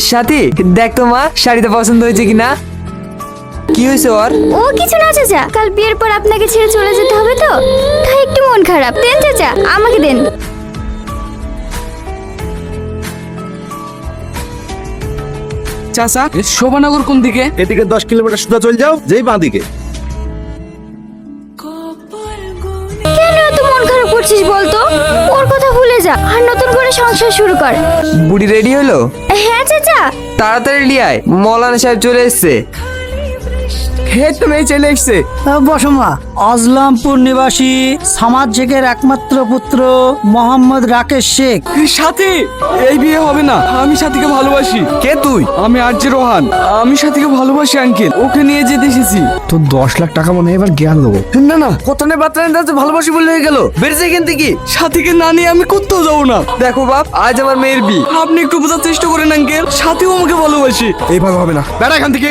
সাথী দেখ তো মা শাড়িটা পছন্দ হয়েছে কিনা। কি হয়েছে ওর? ও কিছু না চাচা, কাল বিয়ের পর আপনাকে ছেড়ে চলে যেতে হবে তো, তাই একটু মন খারাপ। দেন চাচা, আমাকে দেন। চাচা শোভানগর কোন দিকে? এদিকে 10 কিলোমিটার সোজা চলে যাও, যেই বাঁ দিকে। কেন এত মন খারাপ করছিস বলতো? ওর কথা ভুলে যা আর নতুন করে সংসার শুরু কর। বুড়ি রেডি হলো? হ্যাঁ চাচা। তাড়াতাড়ি লিয়ায়, মৌলানা সাহেব চলে এসছে। হে তো মেয়ে চলে এসছে। বসমা, আজলামপুর নিবাসী সামাদ শেখের একমাত্র পুত্র মোহাম্মদ রাকেশ শেখ। সাথী, এই বিয়ে হবে না, আমি সাথীকে ভালোবাসি। কে তুই? আমি আরজে রোহান, আমি সাথীকে ভালোবাসি আঙ্কেল, ওকে নিয়ে যেতে এসেছি। তো 10 লাখ টাকা মনে হয় এবার গেল। না না, কথা নেই বার্তা নেই, তো ভালোবাসি বলে হয়ে গেল। বেরিয়েছে এখান থেকে। সাথীকে না নিয়ে আমি কোথাও যাবো না। দেখো বাপ, আজ আমার মেয়ের বিয়ে। আপনি একটু বোঝার চেষ্টা করেন আঙ্কেল, সাথীও আমাকে ভালোবাসি। এইভাবে হবে না, বেড়া এখান থেকে।